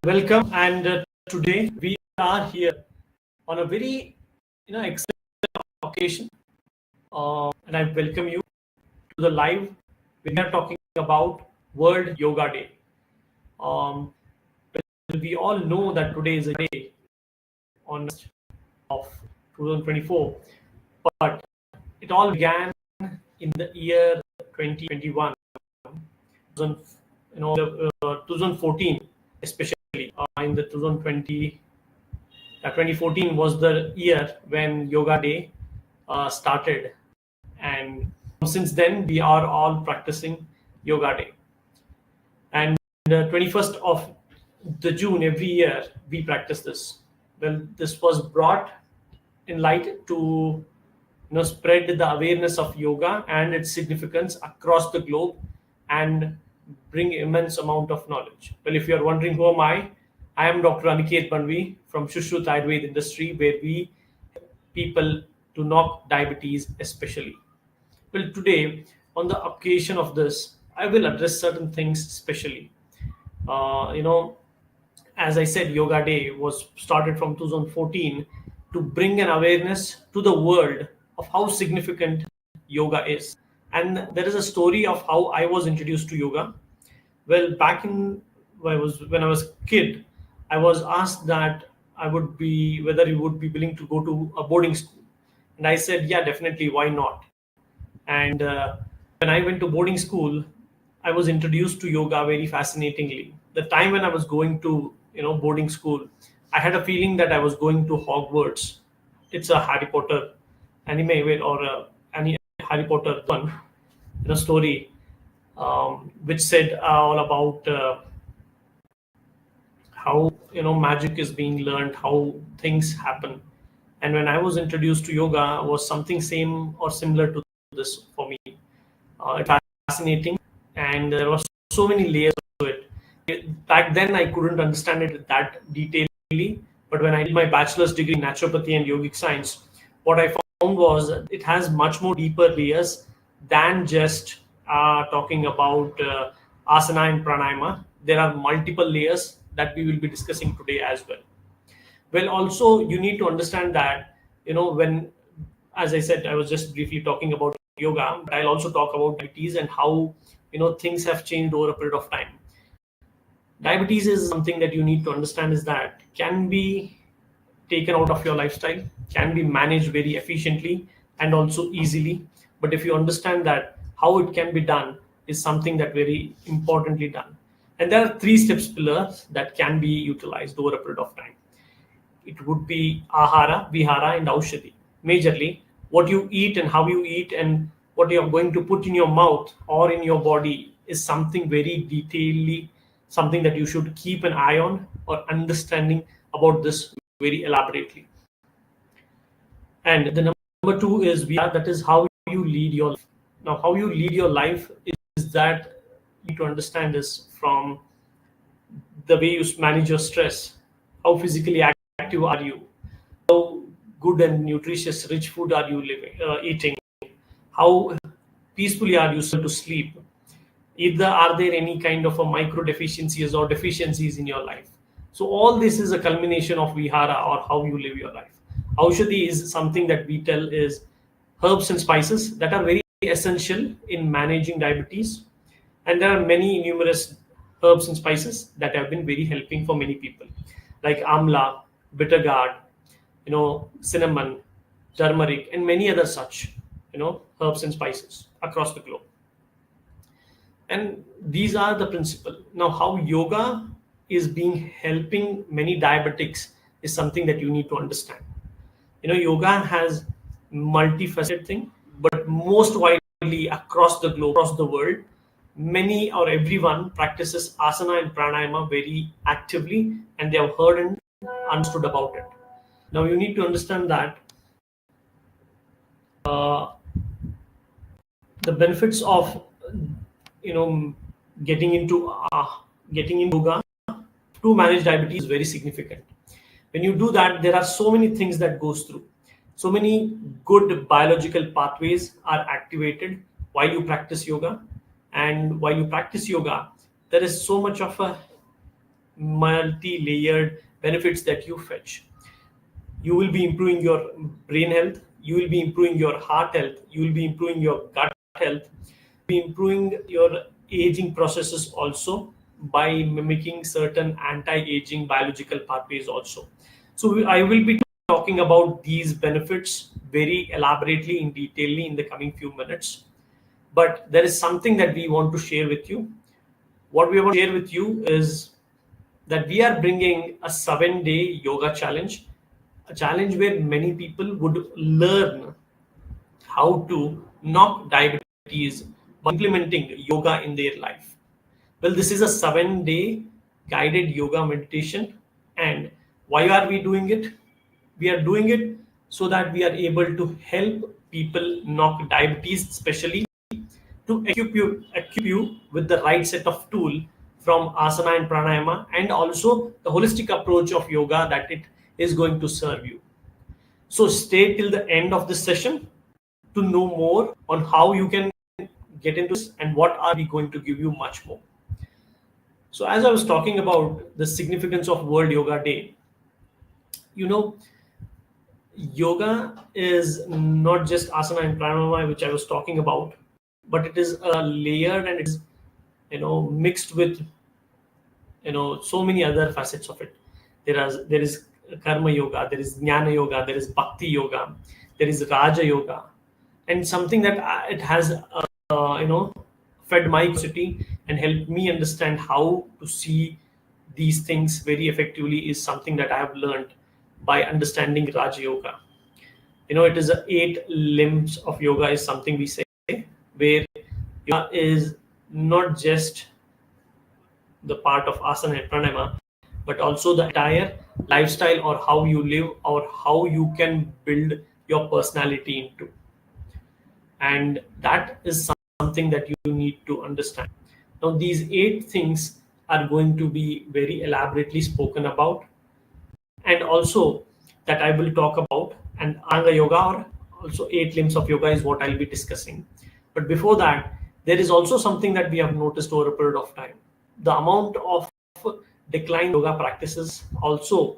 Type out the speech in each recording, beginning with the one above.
Welcome, and today we are here on a very, excellent occasion, and I welcome you to the live. We are talking about World Yoga Day. Um, we all know that today is a day on of 2024, but it all began in the year 2021, 2014, especially in the 2020. 2014 was the year when Yoga Day started, and since then we are all practicing Yoga Day. And the 21st of the June every year we practice this. Well, this was brought in light to spread the awareness of yoga and its significance across the globe and bring immense amount of knowledge. Well, if you are wondering who am I am Dr. Aniket Banvi from Shushrut Ayurveda industry, where we help people to knock diabetes especially. Well, today on the occasion of this, I will address certain things especially. Uh, you know, as I said, Yoga Day was started from 2014 to bring an awareness to the world of how significant yoga is. And there is a story of how I was introduced to yoga. Well, back in when I was a kid, I was asked that I would be whether you would be willing to go to a boarding school, and I said, yeah, definitely, why not? And when I went to boarding school, I was introduced to yoga very fascinatingly. The time when I was going to boarding school, I had a feeling that I was going to Hogwarts. It's a Harry Potter anime or any Harry Potter one story, which said all about how magic is being learned, how things happen. And when I was introduced to yoga, was something same or similar to this for me. It's fascinating, and there was so many layers to it. Back then, I couldn't understand it that detailedly, but when I did my bachelor's degree in naturopathy and yogic science, what I found was it has much more deeper layers than just talking about asana and pranayama. There are multiple layers that we will be discussing today as well. Well, also you need to understand that when, as I said, I was just briefly talking about yoga, but I'll also talk about diabetes and how things have changed over a period of time. Diabetes is something that you need to understand is that can be taken out of your lifestyle, can be managed very efficiently and also easily. But if you understand that how it can be done is something that very importantly done. And there are three steps pillars that can be utilized over a period of time. It would be ahara, vihara, and aushadhi. Majorly, what you eat and how you eat and what you are going to put in your mouth or in your body is something very detailedly, something that you should keep an eye on or understanding about this very elaborately. And the number two is vihara, that is how you lead your life. Now, how you lead your life is that you need to understand is from the way you manage your stress, how physically active are you, how good and nutritious rich food are you eating, how peacefully are you to sleep, either are there any kind of a micro deficiencies or deficiencies in your life. So all this is a culmination of vihara or how you live your life. Aushadhi is something that we tell is herbs and spices that are very essential in managing diabetes, and there are many numerous herbs and spices that have been very helping for many people, like amla, bitter gourd, cinnamon, turmeric, and many other such herbs and spices across the globe. And these are the principle. Now, how yoga is being helping many diabetics is something that you need to understand. Yoga has multifaceted thing, but most widely across the globe, across the world, many or everyone practices asana and pranayama very actively, and they have heard and understood about it. Now you need to understand that uh, the benefits of getting into yoga to manage diabetes is very significant. When you do that, there are so many things that goes through. So many good biological pathways are activated while you practice yoga. And while you practice yoga, there is so much of a multi-layered benefits that you fetch. You will be improving your brain health, you will be improving your heart health, you will be improving your gut health, be improving your aging processes also by mimicking certain anti-aging biological pathways also. So I will be talking about these benefits very elaborately in detail in the coming few minutes. But there is something that we want to share with you. What we want to share with you is that we are bringing a 7-day yoga challenge, a challenge where many people would learn how to knock diabetes by implementing yoga in their life. Well, this is a 7-day guided yoga meditation. And why are we doing it? We are doing it so that we are able to help people knock diabetes, especially to equip you with the right set of tool from asana and pranayama, and also the holistic approach of yoga that it is going to serve you. So stay till the end of this session to know more on how you can get into this and what are we going to give you much more. So as I was talking about the significance of World Yoga Day, you know, yoga is not just asana and pranayama, which I was talking about, but it is a layered and it's mixed with so many other facets of it. There is karma yoga, there is jnana yoga, there is bhakti yoga, there is raja yoga, and something that it has fed my curiosity and helped me understand how to see these things very effectively is something that I have learned by understanding raja yoga. It is 8 limbs of yoga is something we say, where yoga is not just the part of asana and pranayama, but also the entire lifestyle or how you live or how you can build your personality into. And that is something that you need to understand. Now, these 8 things are going to be very elaborately spoken about, and also that I will talk about. And Anga Yoga, or also 8 limbs of yoga, is what I'll be discussing. But before that, there is also something that we have noticed over a period of time. The amount of decline yoga practices also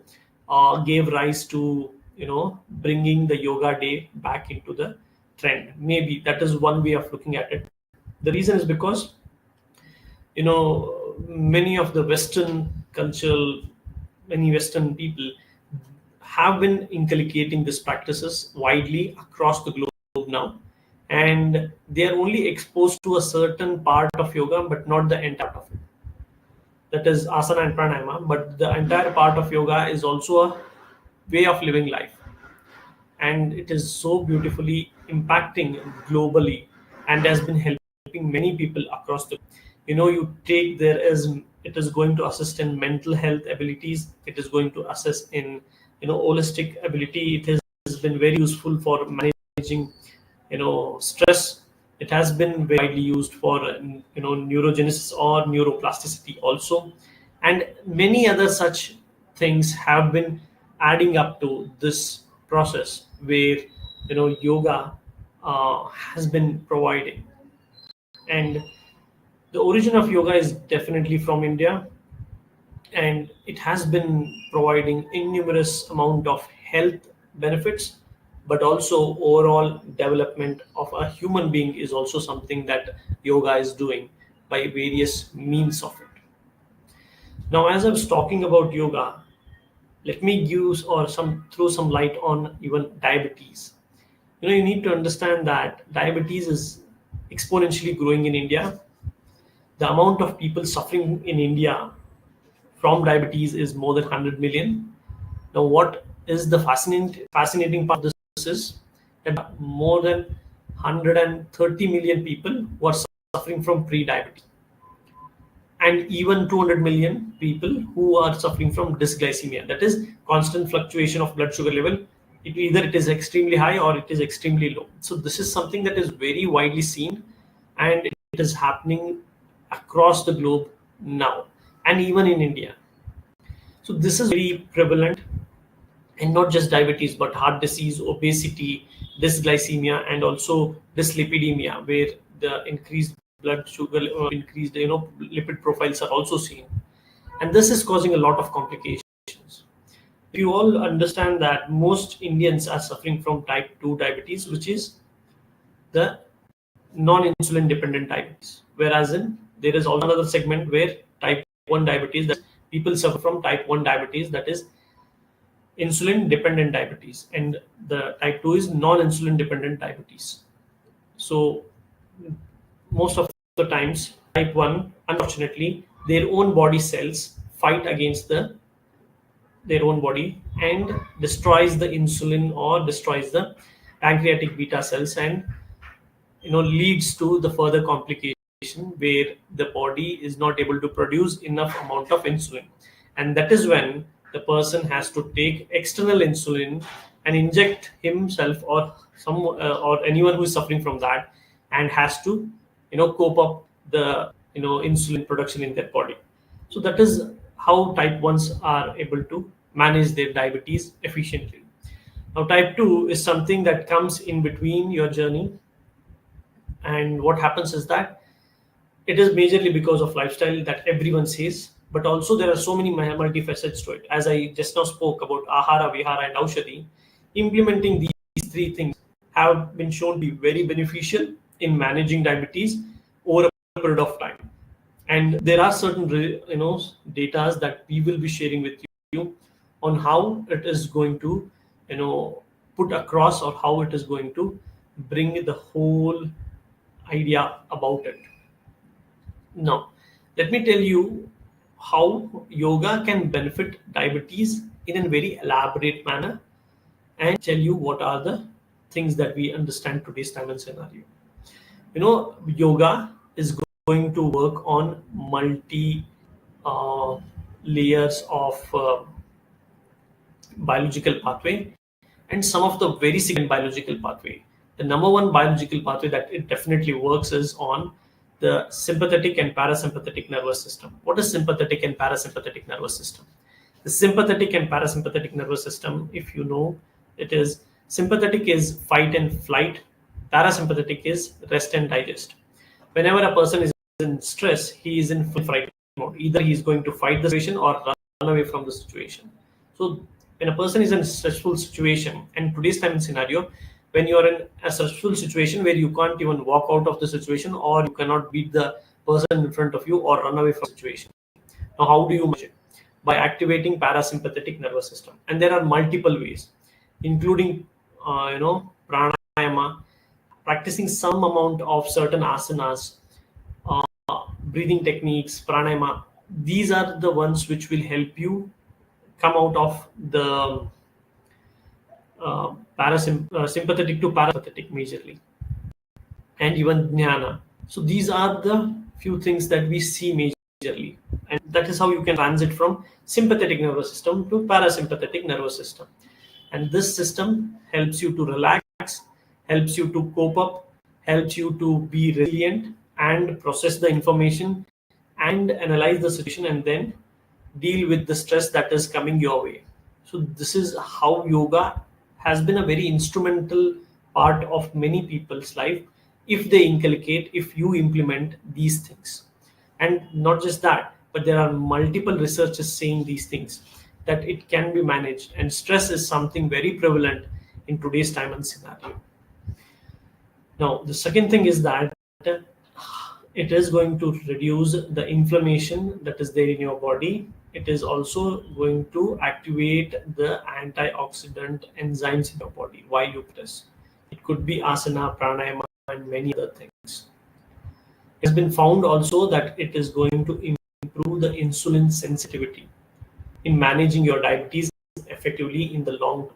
gave rise to bringing the yoga day back into the trend. Maybe that is one way of looking at it. The reason is because many of the many Western people have been inculcating these practices widely across the globe now, and they are only exposed to a certain part of yoga, but not the entire part of it. That is asana and pranayama, but the entire part of yoga is also a way of living life, and it is so beautifully impacting globally and has been helping many people across the you take there is it is going to assist in mental health abilities, it is going to assist in holistic ability, it has been very useful for managing stress, it has been very widely used for neurogenesis or neuroplasticity also, and many other such things have been adding up to this process where yoga has been providing. And the origin of yoga is definitely from India, and it has been providing innumerous amount of health benefits, but also overall development of a human being is also something that yoga is doing by various means of it. Now, as I was talking about yoga, let me use or throw some light on even diabetes. You need to understand that diabetes is exponentially growing in India. The amount of people suffering in India from diabetes is more than 100 million. Now, what is the fascinating part of this is that more than 130 million people who are suffering from pre-diabetes, and even 200 million people who are suffering from dysglycemia, that is constant fluctuation of blood sugar level. Either it is extremely high or it is extremely low. So this is something that is very widely seen, and it is happening across the globe now, and even in India. So this is very prevalent, and not just diabetes, but heart disease, obesity, dysglycemia, and also dyslipidemia, where the increased blood sugar, increased lipid profiles are also seen. and this is causing a lot of complications. You all understand that most Indians are suffering from type 2 diabetes, which is the non-insulin dependent diabetes. Whereas there is also another segment where type 1 diabetes, that people suffer from type 1 diabetes, that is insulin dependent diabetes, and the type 2 is non-insulin dependent diabetes. So most of the times type 1, unfortunately, their own body cells fight against their own body and destroys the insulin or destroys the pancreatic beta cells, and leads to the further complication where the body is not able to produce enough amount of insulin, and that is when the person has to take external insulin and inject himself or or anyone who is suffering from that, and has to cope up the insulin production in their body. So that is how type 1s are able to manage their diabetes efficiently. Now type 2 is something that comes in between your journey, and what happens is that it is majorly because of lifestyle that everyone says, but also there are so many multifacets to it. As I just now spoke about ahara, vihara, and aushadhi, implementing these three things have been shown to be very beneficial in managing diabetes over a period of time. And there are certain data that we will be sharing with you on how it is going to put across, or how it is going to bring the whole idea about it. Now, let me tell you how yoga can benefit diabetes in a very elaborate manner, and tell you what are the things that we understand today's time and scenario. Yoga is going to work on multi layers of biological pathway, and some of the very significant biological pathway. The number one biological pathway that it definitely works is on the sympathetic and parasympathetic nervous system. What is sympathetic and parasympathetic nervous system? The sympathetic and parasympathetic nervous system, if you know, it is sympathetic is fight and flight, parasympathetic is rest and digest. Whenever a person is in stress, he is in full fight mode. Either he is going to fight the situation or run away from the situation. So when a person is in a stressful situation, and today's time scenario, when you are in a stressful situation where you can't even walk out of the situation, or you cannot beat the person in front of you or run away from the situation. Now, how do you manage it? By activating parasympathetic nervous system, and there are multiple ways, including pranayama, practicing some amount of certain asanas, breathing techniques, pranayama. These are the ones which will help you come out of the sympathetic to parasympathetic majorly, and even jnana. So these are the few things that we see majorly, and that is how you can transit from sympathetic nervous system to parasympathetic nervous system. And this system helps you to relax, helps you to cope up, helps you to be resilient and process the information and analyze the situation, and then deal with the stress that is coming your way. So this is how yoga has been a very instrumental part of many people's life, if they inculcate, if you implement these things. And not just that, but there are multiple researchers saying these things, that it can be managed, and stress is something very prevalent in today's time and scenario. Now, the second thing is that it is going to reduce the inflammation that is there in your body. It is also going to activate the antioxidant enzymes in your body while you press. It could be asana, pranayama, and many other things. It has been found also that it is going to improve the insulin sensitivity in managing your diabetes effectively in the long term.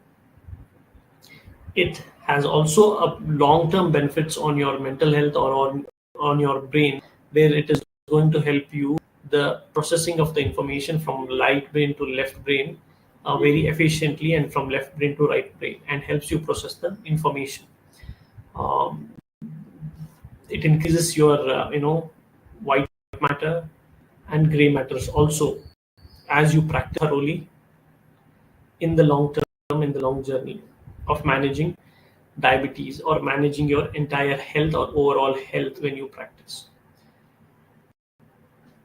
It has also a long-term benefits on your mental health or on your brain, where it is going to help you the processing of the information from right brain to left brain very efficiently, and from left brain to right brain, and helps you process the information. It increases your white matter and gray matters also, as you practice thoroughly in the long term, in the long journey of managing diabetes or managing your entire health or overall health when you practice.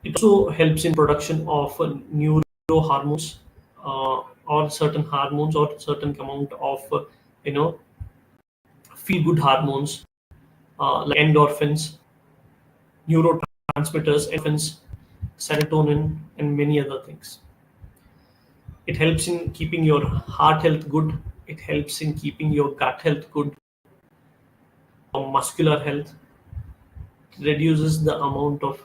It also helps in production of neurohormones, or certain hormones, or certain amount of you know feel good hormones, like endorphins, neurotransmitters, endorphins, serotonin, and many other things. It helps in keeping your heart health good. It helps in keeping your gut health good, muscular health. Reduces the amount of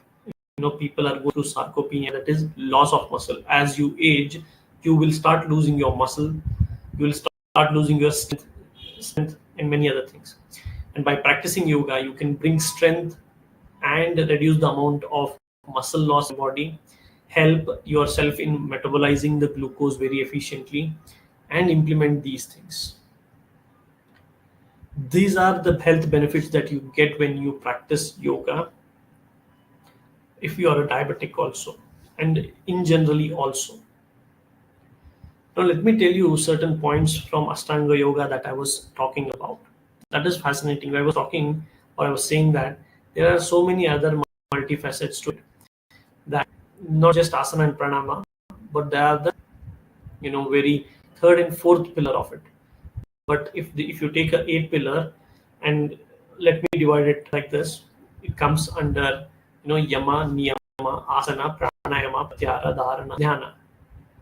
people are going through sarcopenia, that is loss of muscle. As you age, you will start losing your muscle, you will start losing your strength and many other things. And by practicing yoga, you can bring strength and reduce the amount of muscle loss in the body, help yourself in metabolizing the glucose very efficiently, and implement these things. These are the health benefits that you get when you practice yoga, if you are a diabetic also, and in generally also. Now let me tell you certain points from Ashtanga yoga that I was talking about. That is fascinating. I was talking, or I was saying that there are so many other multifacets to it, that not just asana and pranama, but they are the very third and fourth pillar of it. But if you take a eight pillar, and let me divide it like this, it comes under yama, niyama, asana, pranayama, pratyahara, dharana, dhyana,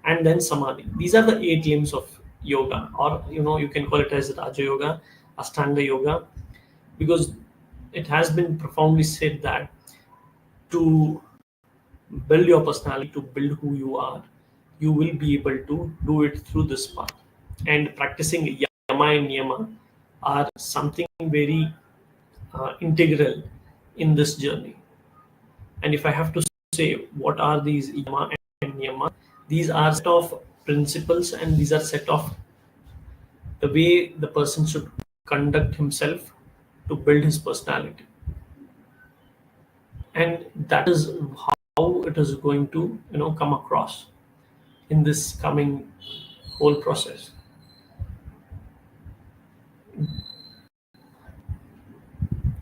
and then samadhi. These are the eight limbs of yoga, or you can call it as Raja Yoga, Ashtanga Yoga, because it has been profoundly said that to build your personality, to build who you are, you will be able to do it through this path. And practicing yama and niyama are something very integral in this journey. And if I have to say what are these yama and niyama, these are set of principles, and these are set of the way the person should conduct himself to build his personality. And that is how it is going to come across in this coming whole process.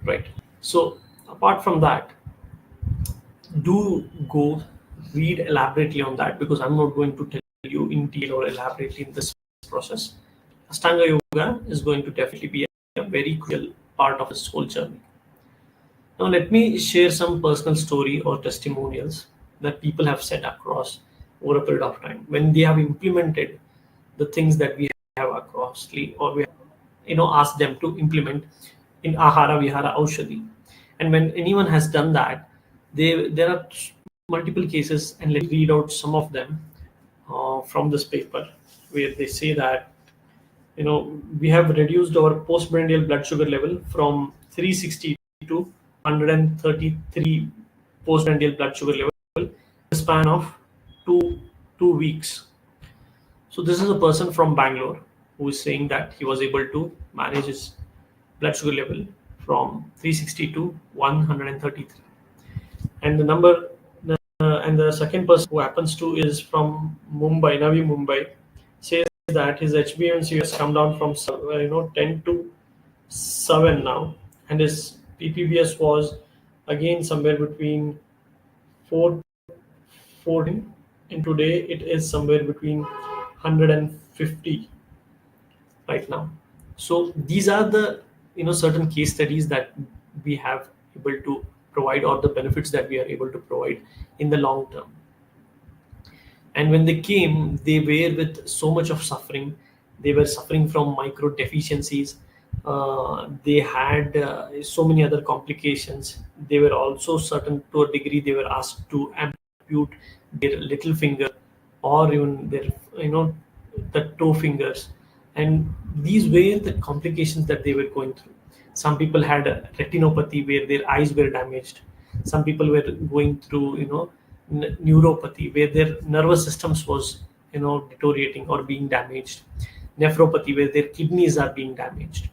Right. So apart from that, do go read elaborately on that, because I'm not going to tell you in detail or elaborately in this process. Ashtanga yoga is going to definitely be a very crucial part of this whole journey. Now let me share some personal story or testimonials that people have said across over a period of time when they have implemented the things that we have acrossly, or we have asked them to implement in ahara, vihara, aushadhi. And when anyone has done that, there are multiple cases, and let me read out some of them from this paper, where they say that we have reduced our postprandial blood sugar level from 360 to 133 postprandial blood sugar level in the span of two weeks. So this is a person from Bangalore who is saying that he was able to manage his blood sugar level from 360 to 133. And and the second person who happens to is from Mumbai, Navi Mumbai, says that his HbA1c has come down from 10 to 7 now, and his ppbs was again somewhere between 4 14, and today it is somewhere between 150 right now. So these are the certain case studies that we have able to provide, or the benefits that we are able to provide in the long term. And when they came, they were with so much of suffering. They were suffering from micro deficiencies. They had so many other complications. They were also certain to a degree, they were asked to ampute their little finger, or even their the toe fingers. And these were the complications that they were going through. Some people had a retinopathy where their eyes were damaged. Some people were going through neuropathy where their nervous systems was deteriorating or being damaged. Nephropathy where their kidneys are being damaged.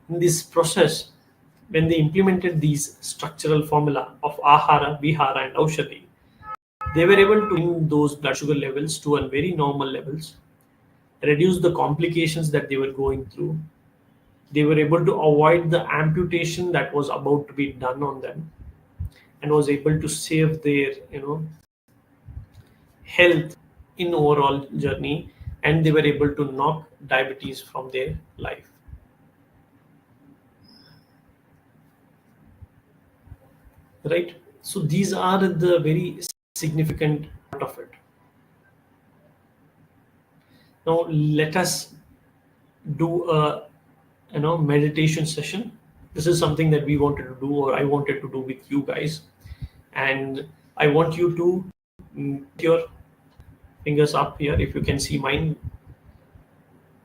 In this process, when they implemented these structural formula of ahara, vihara, and aushadhi, they were able to bring those blood sugar levels to a very normal levels, reduce the complications that they were going through. They were able to avoid the amputation that was about to be done on them. and was able to save their health in overall journey, and they were able to knock diabetes from their life. Right? So these are the very significant part of it. Now let us do a meditation session. This is something that we wanted to do, or I wanted to do with you guys, and I want you to put your fingers up here. If you can see mine,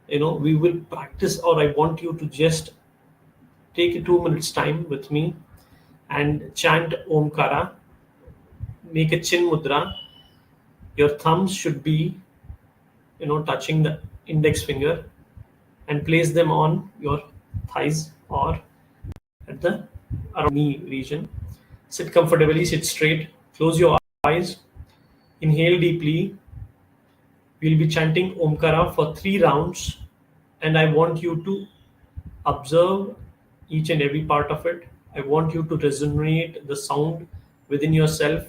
we will practice, or I want you to just take a 2 minutes time with me and chant Omkara. Make a chin mudra. Your thumbs should be touching the index finger, and place them on your thighs or at the around knee region. Sit comfortably, sit straight, close your eyes, inhale deeply. We'll be chanting Omkara for 3 rounds, and I want you to observe each and every part of it. I want you to resonate the sound within yourself.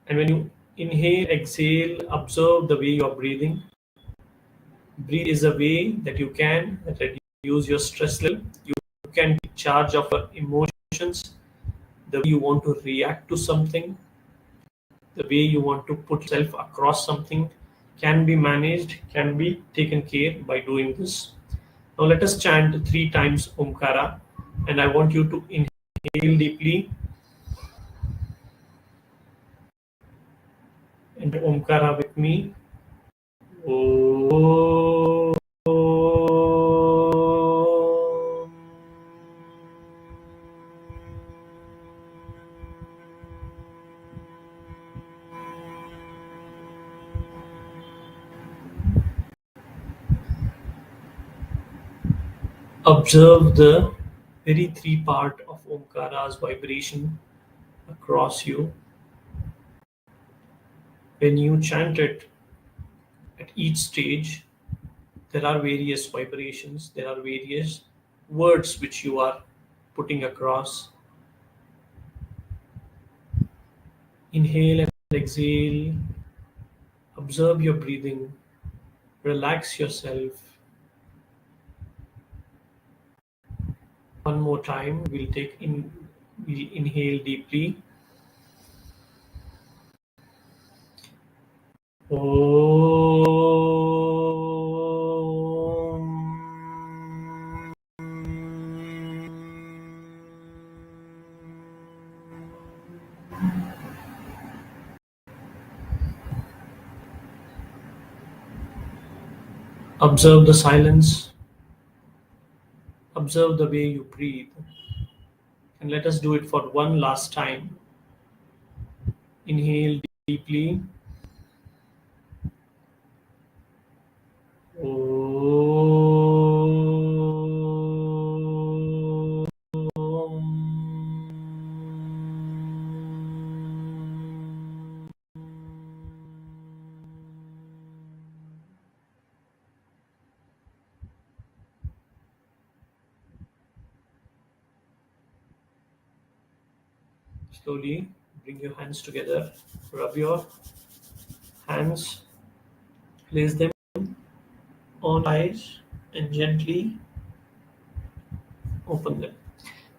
And when you inhale, exhale, observe the way you are breathing. Breathe is a way that you can reduce your stress level. You can take charge of your emotions, the way you want to react to something, the way you want to put yourself across something can be managed, can be taken care by doing this. Now let us chant 3 times Omkara, and I want you to inhale deeply and Omkara with me. Om. Observe the very 3 part of Omkara's vibration across you. When you chant it, at each stage, there are various vibrations, there are various words which you are putting across. Inhale and exhale. Observe your breathing. Relax yourself. One more time, we'll inhale deeply. Om. Observe the silence. Observe the way you breathe. And let us do it for one last time. Inhale deeply. Slowly bring your hands together. Rub your hands. Place them on eyes and gently open them.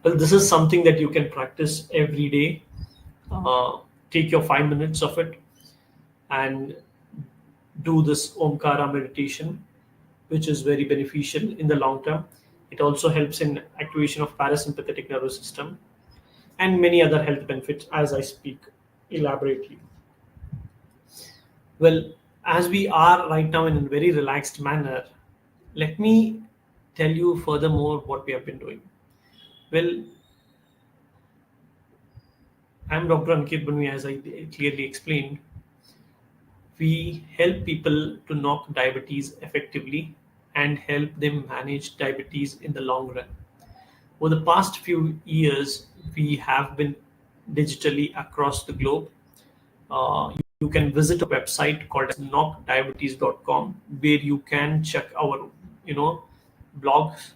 Well, this is something that you can practice every day. Take your 5 minutes of it and do this Omkara meditation, which is very beneficial in the long term. It also helps in activation of parasympathetic nervous system and many other health benefits as I speak elaborately. Well, as we are right now in a very relaxed manner, let me tell you furthermore what we have been doing. Well, I'm Dr. Aniket Banvi, as I clearly explained. We help people to knock diabetes effectively and help them manage diabetes in the long run. Over the past few years, we have been digitally across the globe. You can visit a website called as knockdiabetes.com, where you can check our blogs,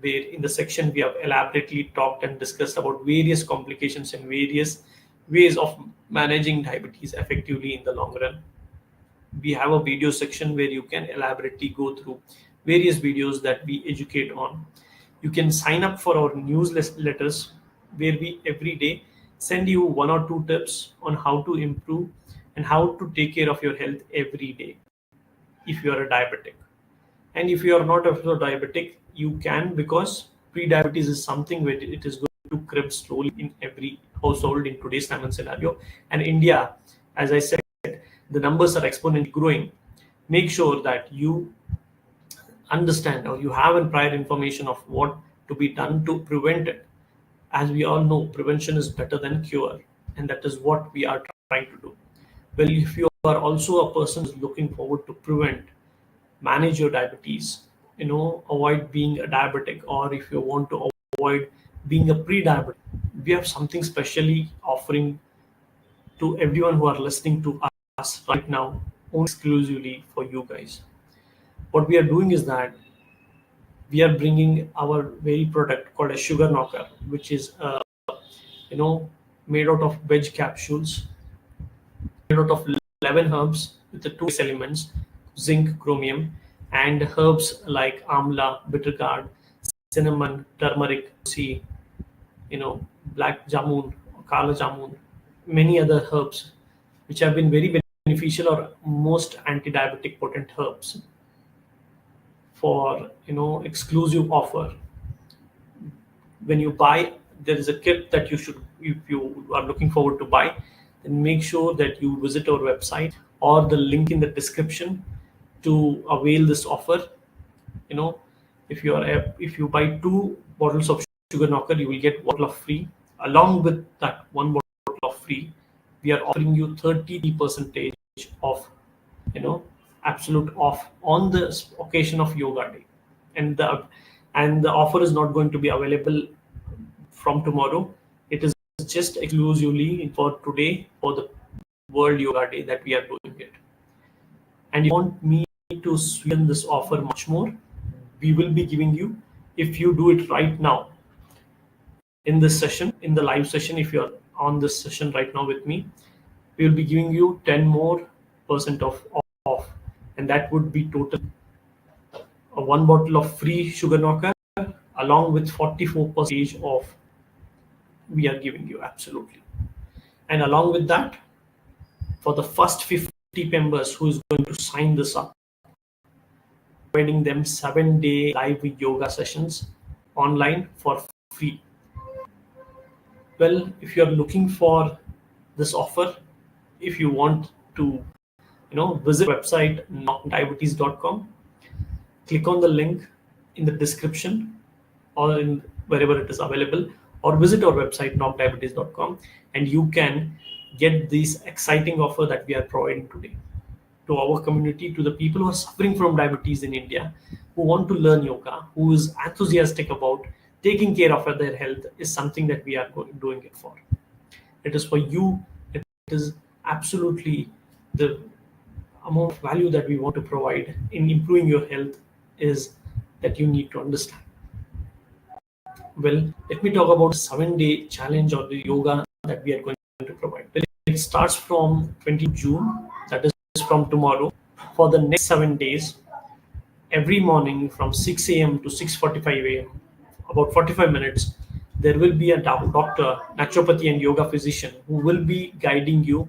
where in the section we have elaborately talked and discussed about various complications and various ways of managing diabetes effectively in the long run. We have a video section where you can elaborately go through various videos that we educate on. You can sign up for our newsletters where we every day send you 1 or 2 tips on how to improve and how to take care of your health every day if you are a diabetic. And if you are not a diabetic, you can, because pre-diabetes is something where it is going to creep slowly in every household in today's time and scenario. And India, as I said, the numbers are exponentially growing. Make sure that you understand or you have a prior information of what to be done to prevent it. As we all know, prevention is better than cure, and that is what we are trying to do. Well, if you are also a person who's looking forward to prevent, manage your diabetes, avoid being a diabetic, or if you want to avoid being a pre-diabetic, we have something specially offering to everyone who are listening to us right now, only exclusively for you guys. What we are doing is that we are bringing our very product called a sugar knocker, which is you know made out of veg capsules, made out of 11 herbs with the 2 elements, zinc, chromium, and herbs like amla, bitter gourd, cinnamon, turmeric, sea, black jamun, kala jamun, many other herbs which have been very beneficial or most anti-diabetic potent herbs for exclusive offer. When you buy, there is a kit that you should, if you are looking forward to buy, then make sure that you visit our website or the link in the description to avail this offer. If you buy 2 bottles of sugar knocker, you will get 1 bottle of free. Along with that 1 bottle of free, we are offering you 30% off, absolute off on the occasion of yoga day. And the offer is not going to be available from tomorrow. It is just exclusively for today, for the World Yoga Day, that we are doing it. And if you want me to sweeten this offer much more, we will be giving you, if you do it right now in this session, in the live session, if you're on this session right now with me, we will be giving you 10 more percent of off, and that would be total 1 bottle of free sugar knocker along with 44% off we are giving you, absolutely. And along with that, for the first 50 members who is going to sign this up, providing them 7-day live yoga sessions online for free. Well, if you are looking for this offer, if you want to visit website knockdiabetes.com, click on the link in the description or in wherever it is available, or visit our website knockdiabetes.com, and you can get this exciting offer that we are providing today to our community, to the people who are suffering from diabetes in India, who want to learn yoga, who is enthusiastic about taking care of their health, is something that we are doing it for. It is for you. It is absolutely the amount of value that we want to provide in improving your health is that you need to understand. Well, let me talk about 7-day challenge or the yoga that we are going to provide. Well, it starts from 20 June, that is from tomorrow. For the next 7 days, every morning from 6 a.m. to 6:45 a.m., about 45 minutes, there will be a doctor, naturopathy and yoga physician who will be guiding you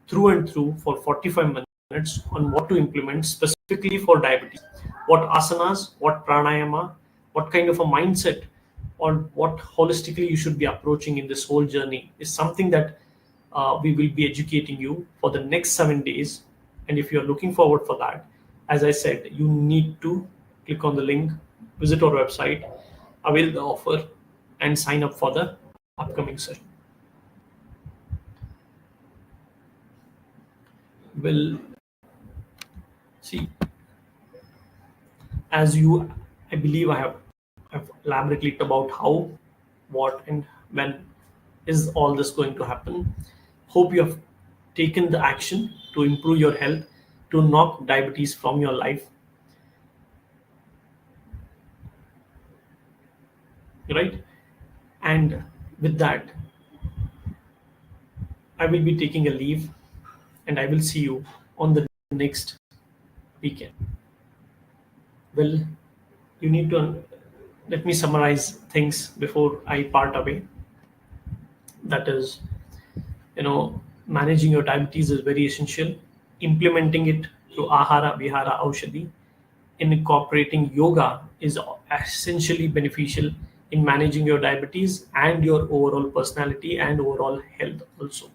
through and through for 45 minutes on what to implement specifically for diabetes. What asanas, what pranayama, what kind of a mindset, or what holistically you should be approaching in this whole journey is something that we will be educating you for the next 7 days. And if you're looking forward for that, as I said, you need to click on the link, visit our website, avail the offer, and sign up for the upcoming session. Well, see, as you, I believe I've elaborated about how, what, and when is all this going to happen. Hope you have taken the action to improve your health, to knock diabetes from your life. right? And with that, I will be taking a leave, and I will see you on the next weekend. Well, you need to let me summarize things before I part away. That is, managing your diabetes is very essential. Implementing it through ahara vihara aushadhi, incorporating yoga is essentially beneficial in managing your diabetes and your overall personality and overall health also.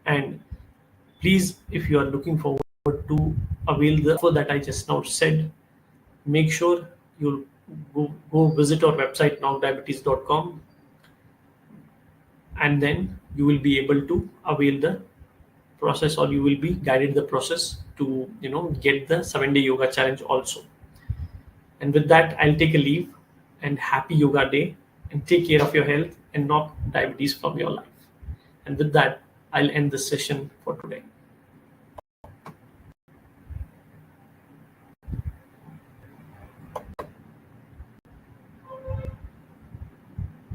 And please, if you are looking forward to avail the offer that I just now said, make sure you go visit our website nowdiabetes.com, and then you will be able to avail the process, or you will be guided the process to get the 7-day yoga challenge also. And with that, I'll take a leave, and happy yoga day, and take care of your health and knock diabetes from your life. And with that, I'll end this session for today.